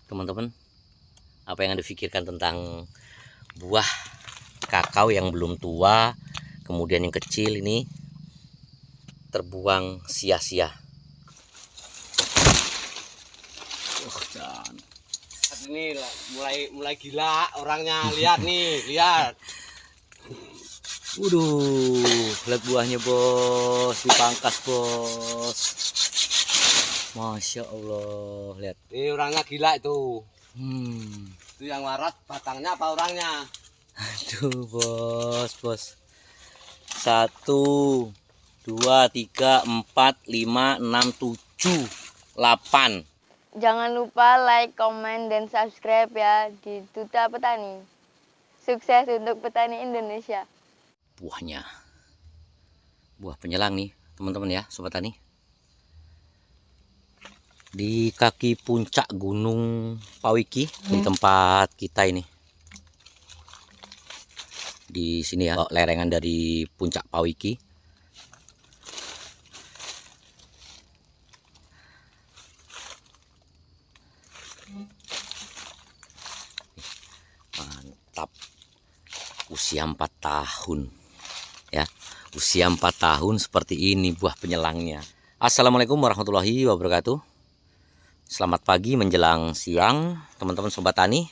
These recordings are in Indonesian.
teman-teman, apa yang Anda pikirkan tentang buah kakao yang belum tua, kemudian yang kecil ini terbuang sia-sia. Ini mulai gila orangnya, lihat nih, lihat. Waduh, lihat buahnya bos, dipangkas bos. Masya Allah, lihat. Ini orangnya gila itu. Itu yang waras batangnya apa orangnya? Aduh bos. 1, 2, 3, 4, 5, 6, 7, 8. Jangan lupa like, komen, dan subscribe ya di Duta Petani. Sukses untuk petani Indonesia. Buahnya, buah penyelang nih teman-teman ya, sobat tani. Di kaki puncak Gunung Pawiki, di tempat kita ini. Di sini ya, lerengan dari puncak Pawiki. Mantap. Usia 4 tahun. Ya, usia 4 tahun seperti ini buah penyelangnya. Assalamualaikum warahmatullahi wabarakatuh. Selamat pagi menjelang siang, teman-teman sobat tani,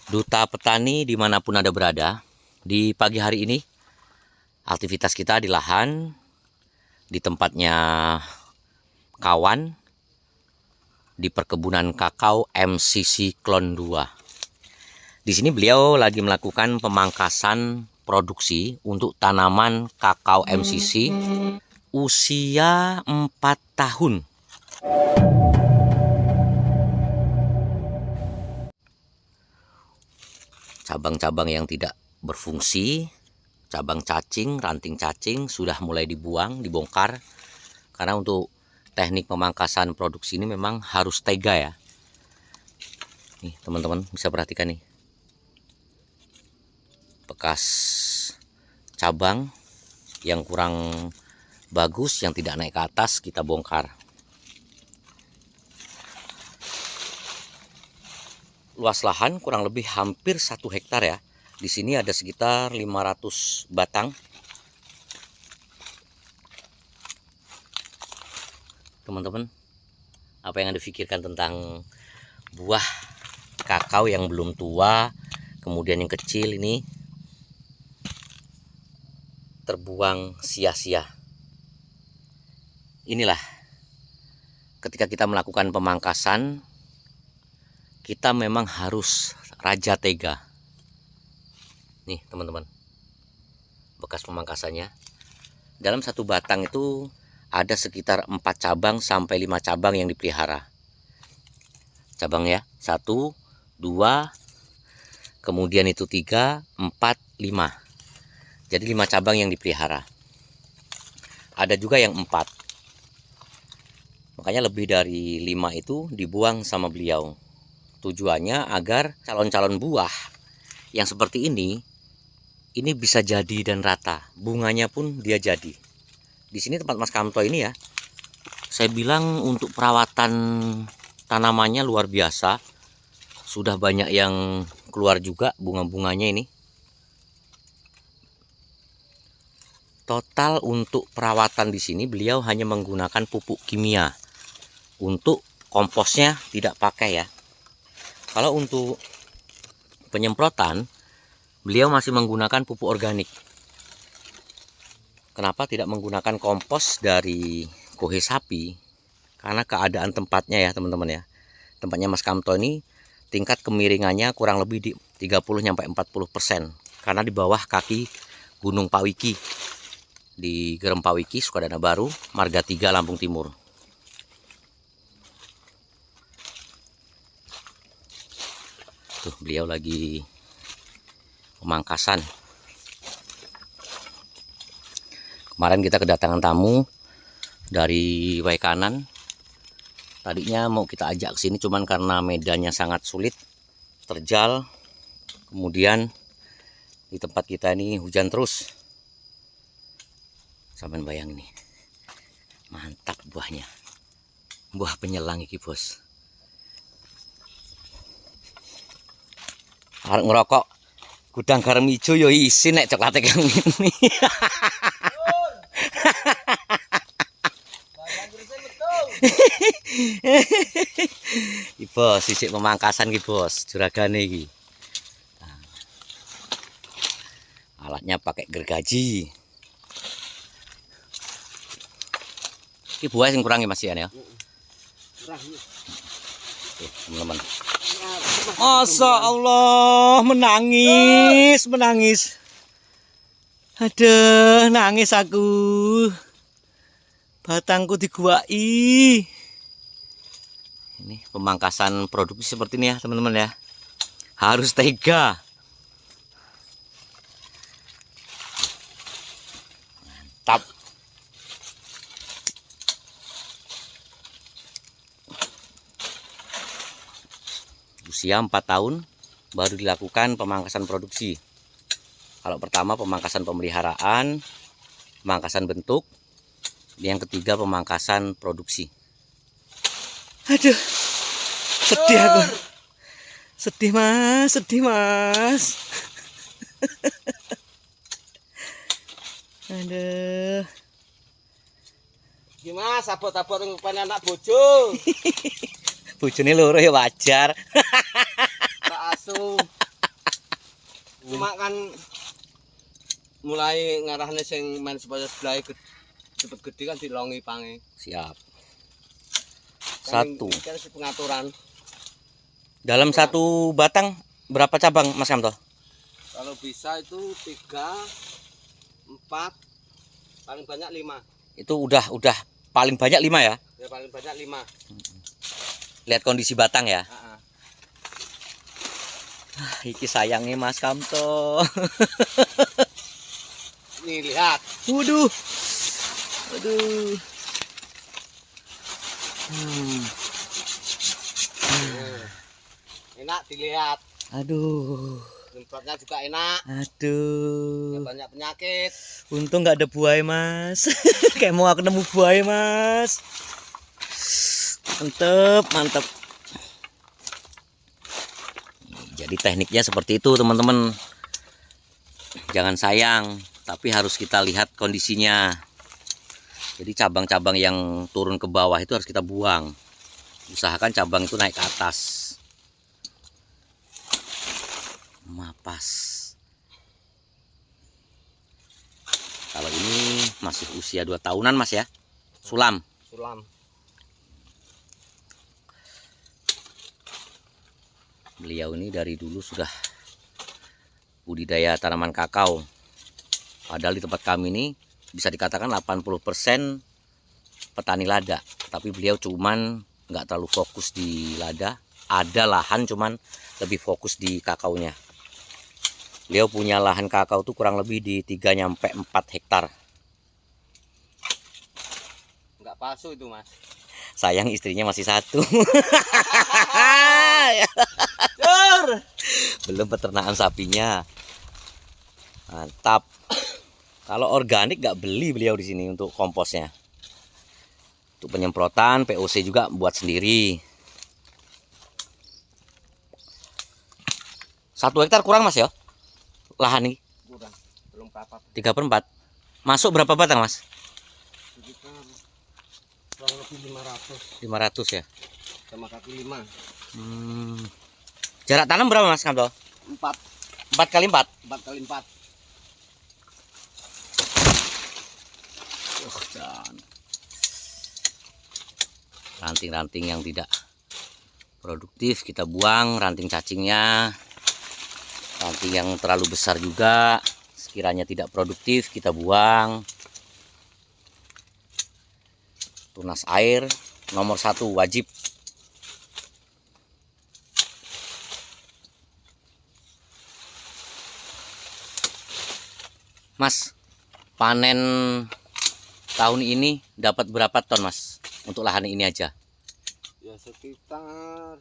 duta petani dimanapun Anda berada. Di pagi hari ini aktivitas kita di lahan, di tempatnya kawan, di perkebunan kakao MCC Klon 2. Di sini beliau lagi melakukan pemangkasan produksi untuk tanaman kakao MCC usia 4 tahun. Cabang-cabang yang tidak berfungsi, cabang cacing, ranting cacing sudah mulai dibongkar. Karena untuk teknik pemangkasan produksi ini memang harus tega ya. Nih teman-teman bisa perhatikan nih. Bekas cabang yang kurang bagus, yang tidak naik ke atas, kita bongkar. Luas lahan kurang lebih hampir 1 hektar ya. Di sini ada sekitar 500 batang. Teman-teman, apa yang Anda pikirkan tentang buah kakao yang belum tua, kemudian yang kecil ini terbuang sia-sia. Inilah ketika kita melakukan pemangkasan, kita memang harus raja tega. Nih teman-teman, bekas pemangkasannya. Dalam satu batang itu ada sekitar 4 cabang sampai 5 cabang yang dipelihara. Cabang ya, 1, 2, kemudian itu 3, 4, 5. Jadi 5 cabang yang dipelihara. Ada juga yang 4. Makanya lebih dari 5 itu dibuang sama beliau. Tujuannya agar calon-calon buah yang seperti ini bisa jadi dan rata. Bunganya pun dia jadi. Di sini tempat Mas Kamto ini ya, saya bilang untuk perawatan tanamannya luar biasa. Sudah banyak yang keluar juga bunga-bunganya ini. Total untuk perawatan di sini beliau hanya menggunakan pupuk kimia. Untuk komposnya tidak pakai ya. Kalau untuk penyemprotan, beliau masih menggunakan pupuk organik. Kenapa tidak menggunakan kompos dari kohe sapi? Karena keadaan tempatnya ya teman-teman ya. Tempatnya Mas Kamto ini tingkat kemiringannya kurang lebih di 30-40%. Karena di bawah kaki Gunung Pawiki. Di Gerem Pawiki, Sukadana Baru, Marga 3, Lampung Timur. Tuh beliau lagi pemangkasan. Kemarin kita kedatangan tamu dari Waikanan. Tadinya mau kita ajak ke sini cuman karena medannya sangat sulit, terjal. Kemudian di tempat kita ini hujan terus. Sampai bayang nih. Mantap buahnya. Buah penyelang iki, Bos. Arep ngerokok gudang garam ijo yo isin nek coklate kang ngene. Iki bos, sisik pemangkasan iki bos, juragane iki. Nah. Alatnya pakai gergaji. Iki buah sing kurang ya Mas ya. Tuh, teman-teman. Masya Allah, menangis, menangis. Aduh, nangis aku. Batangku diguai. Ini pemangkasan produksi seperti ini ya teman-teman ya. Harus tega. Mantap. Usia 4 tahun baru dilakukan pemangkasan produksi. Kalau pertama pemangkasan pemeliharaan, pemangkasan bentuk, yang ketiga pemangkasan produksi. Aduh, sedih aku. Sedih mas, sedih mas. Aduh. Gimana sabot-sabot ngupani anak bojo? Bojone loro ya wajar. Tak asu. Cuma kan mulai ngarahne sing main supaya sebelah cepet gede kan dilongi pange. Siap. Kan Satu. kan si pengaturan. Dalam satu batang berapa cabang Mas Kamto? Kalau bisa itu 3, 4, paling banyak 5. Itu udah paling banyak 5 ya. Ya paling banyak 5. Lihat kondisi batang ya. Heeh. Iki sayangnya Mas Kamto. Nih lihat. Waduh. Aduh. Enak dilihat. Aduh. Nyemprotnya juga enak. Aduh. Nggak banyak penyakit. Untung nggak ada buaya Mas. Kayak mau aku nemu buaya Mas. Mantep, mantep. Jadi tekniknya seperti itu teman-teman. Jangan sayang, tapi harus kita lihat kondisinya. Jadi cabang-cabang yang turun ke bawah itu harus kita buang. Usahakan cabang itu naik ke atas. Mapas. Kalau ini masih usia 2 tahunan Mas ya. Sulam. Sulam. Beliau ini dari dulu sudah budidaya tanaman kakao. Padahal di tempat kami ini bisa dikatakan 80% petani lada. Tapi beliau cuman nggak terlalu fokus di lada. Ada lahan cuman lebih fokus di kakaonya. Beliau punya lahan kakao tuh kurang lebih di 3-4 hektar. Nggak palsu itu Mas. Sayang istrinya masih 1. Belum peternakan sapinya. Mantap. Kalau organik nggak beli beliau di sini untuk komposnya. Untuk penyemprotan POC juga buat sendiri. 1 hektar kurang Mas ya? Lahan ini Kurang. Belum berapa. 3/4. Masuk berapa batang Mas? Sekitar kurang lebih 500 500 ya. sama kaki 5. Jarak tanam berapa Mas Kamto? 4 4x4. 4x4. Ranting-ranting yang tidak produktif kita buang, ranting cacingnya. Ranting yang terlalu besar juga sekiranya tidak produktif kita buang. Tunas air nomor 1 wajib. Mas, panen tahun ini dapat berapa ton Mas untuk lahan ini aja? Ya sekitar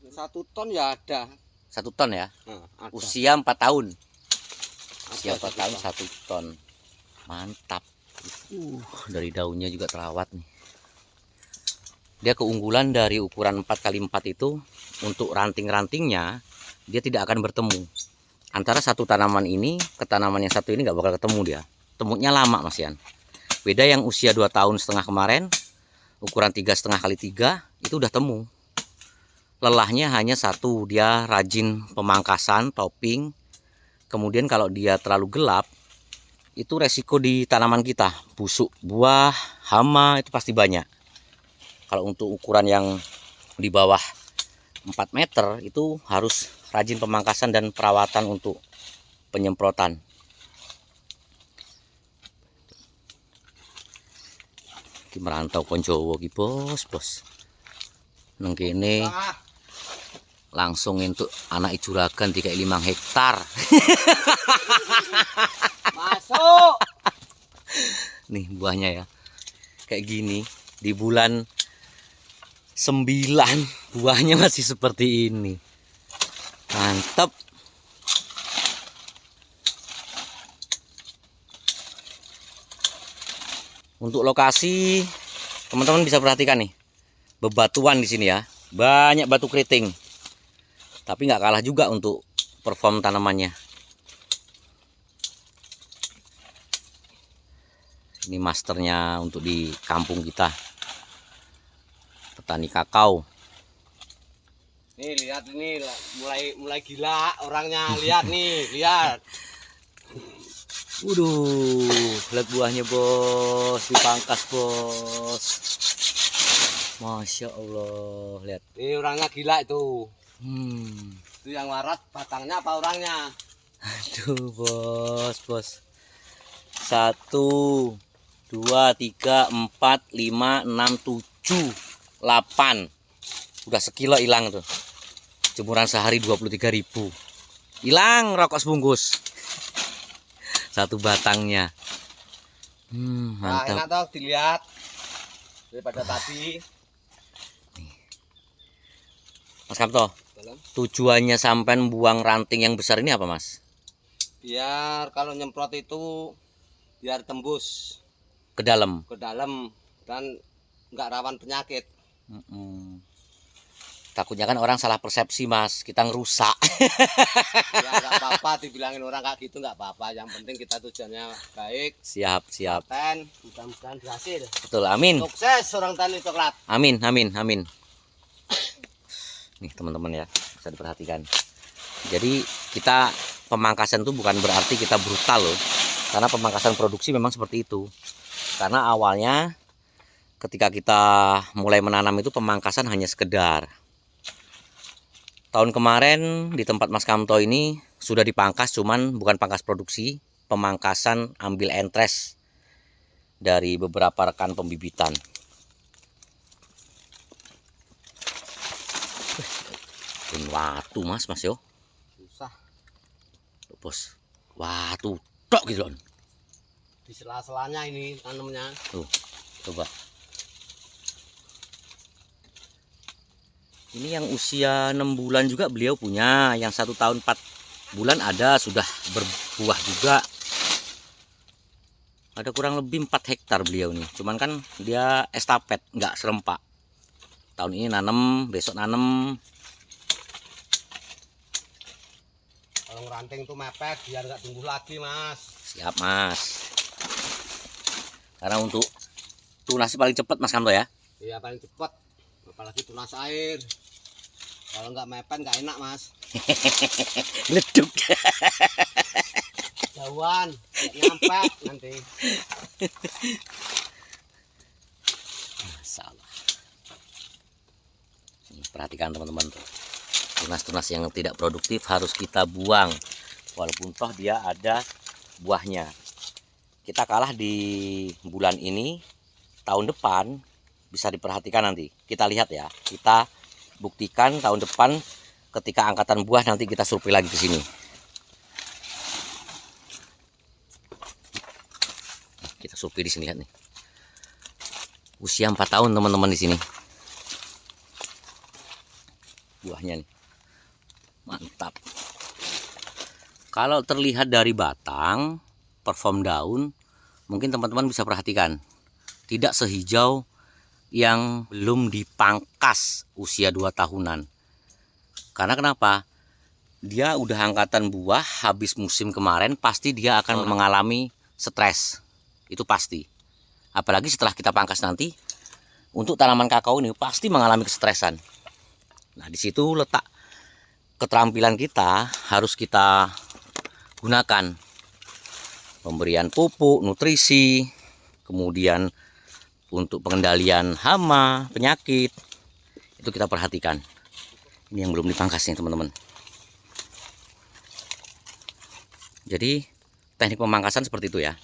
1 ton ya ada. 1 ton ya. Nah, ada. Usia 4 tahun. Usia Ada 4 tahun 1 ton. Mantap. Dari daunnya juga terawat nih. Dia keunggulan dari ukuran 4x4 itu, untuk ranting-rantingnya dia tidak akan bertemu. Antara satu tanaman ini ke tanaman yang satu ini nggak bakal ketemu dia. Temuknya lama Mas Yan. Beda yang usia 2,5 tahun kemarin, ukuran 3,5x3 itu udah temu. Lelahnya hanya satu, dia rajin pemangkasan, topping. Kemudian kalau dia terlalu gelap, itu resiko di tanaman kita, busuk buah, hama itu pasti banyak. Kalau untuk ukuran yang di bawah 4 meter itu harus rajin pemangkasan dan perawatan untuk penyemprotan. Ki merantau konjowo ki bos. Nang kene langsung untuk anak juragan 5 hektar. Masuk. Nih buahnya ya. Kayak gini di bulan 9 buahnya masih seperti ini. Mantap. Untuk lokasi teman-teman bisa perhatikan nih. Bebatuan di sini ya. Banyak batu keriting. Tapi nggak kalah juga untuk perform tanamannya. Ini masternya untuk di kampung kita. Petani kakao. Nih lihat ini mulai gila orangnya, lihat nih, lihat. Waduh, lihat buahnya bos, dipangkas bos. Masya Allah, lihat. Ini orangnya gila itu. Itu Itu yang waras batangnya apa orangnya? aduh bos. 1, 2, 3, 4, 5, 6, 7, 8. Udah sekilo hilang tuh. Jemuran sehari 23.000. Hilang rokok sebungkus. Satu batangnya. Nah, Mantap. enak toh dilihat daripada tadi. Mas Kamto, Dalam. tujuannya sampai buang ranting yang besar ini apa Mas? Biar kalau nyemprot itu biar tembus Ke dalam. ke dalam dan nggak rawan penyakit. Takutnya kan orang salah persepsi Mas, kita ngerusak. Ya nggak apa-apa dibilangin orang kayak gitu, nggak apa-apa. Yang penting kita tujuannya baik. Siap. Dan mudah-mudahan berhasil. Betul, amin. Sukses orang tani coklat. Amin. Nih teman-teman ya, bisa diperhatikan. Jadi kita pemangkasan itu bukan berarti kita brutal loh. Karena pemangkasan produksi memang seperti itu. Karena awalnya ketika kita mulai menanam itu pemangkasan hanya sekedar. Tahun kemarin di tempat Mas Kamto ini sudah dipangkas, cuman bukan pangkas produksi, pemangkasan ambil entres dari beberapa rekan pembibitan. Watu mas yo. Susah Bos, watu tok gitu loh. di sela-selanya ini tanamnya. Tuh, coba. Ini yang usia 6 bulan juga beliau punya. Yang 1 tahun 4 bulan ada, sudah berbuah juga. Ada kurang lebih 4 hektar beliau nih. Cuman kan dia estafet, nggak serempak. Tahun ini nanem, besok nanem. Kalau ranting tuh mepet biar nggak tumbuh lagi mas. Siap mas. Karena untuk tunas paling cepat Mas Kamto ya. Iya paling cepat. Apalagi tunas air. Kalau nggak mepet nggak enak mas. Leduk. Jauhan, nggak nyampe nanti. Salah. Perhatikan teman-teman tuh. Tunas-tunas yang tidak produktif harus kita buang. Walaupun toh dia ada buahnya. Kita kalah di bulan ini, tahun depan bisa diperhatikan nanti. Kita lihat ya. Kita buktikan tahun depan ketika angkatan buah nanti kita survei lagi ke sini. Kita survei di sini, lihat nih. Usia 4 tahun teman-teman di sini. Buahnya nih. Mantap. Kalau terlihat dari batang, perform daun, mungkin teman-teman bisa perhatikan. Tidak sehijau yang belum dipangkas usia 2 tahunan. Karena kenapa? Dia udah angkatan buah, habis musim kemarin pasti dia akan mengalami stres. Itu pasti. Apalagi setelah kita pangkas nanti, untuk tanaman kakao ini pasti mengalami kestresan. Nah, di situ letak keterampilan kita, harus kita gunakan. Pemberian pupuk, nutrisi, kemudian untuk pengendalian hama, penyakit, itu kita perhatikan. Ini yang belum dipangkas nih teman-teman. Jadi teknik pemangkasan seperti itu ya.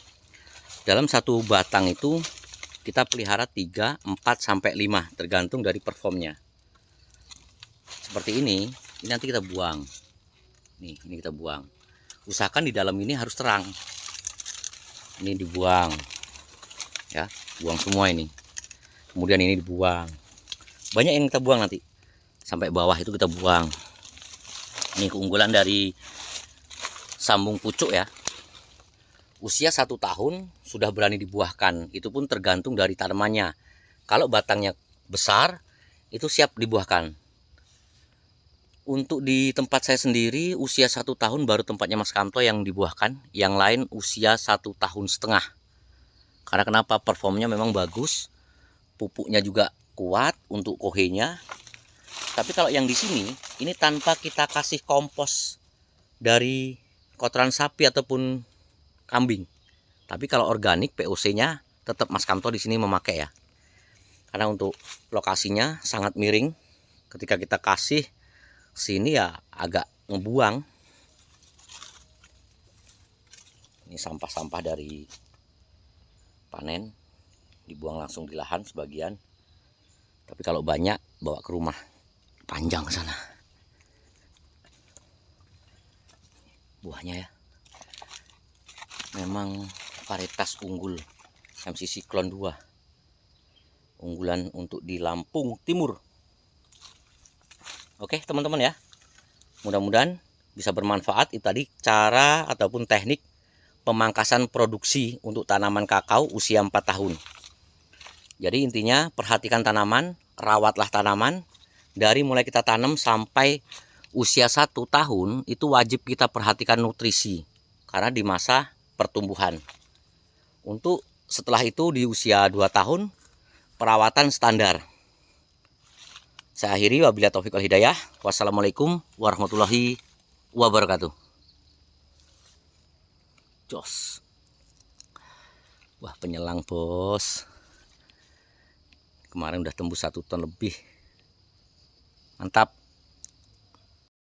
Dalam satu batang itu kita pelihara 3, 4, sampai 5 tergantung dari performnya. Seperti ini nanti kita buang. Nih, ini kita buang. Usahakan di dalam ini harus terang. Ini dibuang. Ya, buang semua ini. Kemudian ini dibuang. Banyak yang kita buang nanti. Sampai bawah itu kita buang. Ini keunggulan dari sambung pucuk ya. Usia 1 tahun sudah berani dibuahkan. Itu pun tergantung dari tanamannya. Kalau batangnya besar, itu siap dibuahkan. Untuk di tempat saya sendiri, usia 1 tahun baru tempatnya Mas Kamto yang dibuahkan. Yang lain usia 1,5 tahun. Karena kenapa? Performnya memang bagus. Pupuknya juga kuat untuk kohenya. Tapi kalau yang di sini, ini tanpa kita kasih kompos dari kotoran sapi ataupun kambing. Tapi kalau organik, POC-nya tetap Mas Kamto di sini memakai ya. Karena untuk lokasinya sangat miring. Ketika kita kasih sini ya agak ngebuang. Ini sampah-sampah dari panen, dibuang langsung di lahan sebagian. Tapi kalau banyak bawa ke rumah, panjang ke sana. Buahnya ya, memang varietas unggul MC Cyclone 2, unggulan untuk di Lampung Timur. Oke teman-teman ya, mudah-mudahan bisa bermanfaat. Itu tadi cara ataupun teknik pemangkasan produksi untuk tanaman kakao usia 4 tahun. Jadi intinya perhatikan tanaman, rawatlah tanaman. Dari mulai kita tanam sampai usia 1 tahun itu wajib kita perhatikan nutrisi. Karena di masa pertumbuhan. Untuk setelah itu di usia 2 tahun perawatan standar. Saya akhiri, wabillahi taufiq wal hidayah. Wassalamualaikum warahmatullahi wabarakatuh. Jos. Wah, penyelang bos. Kemarin udah tembus 1 ton lebih. Mantap.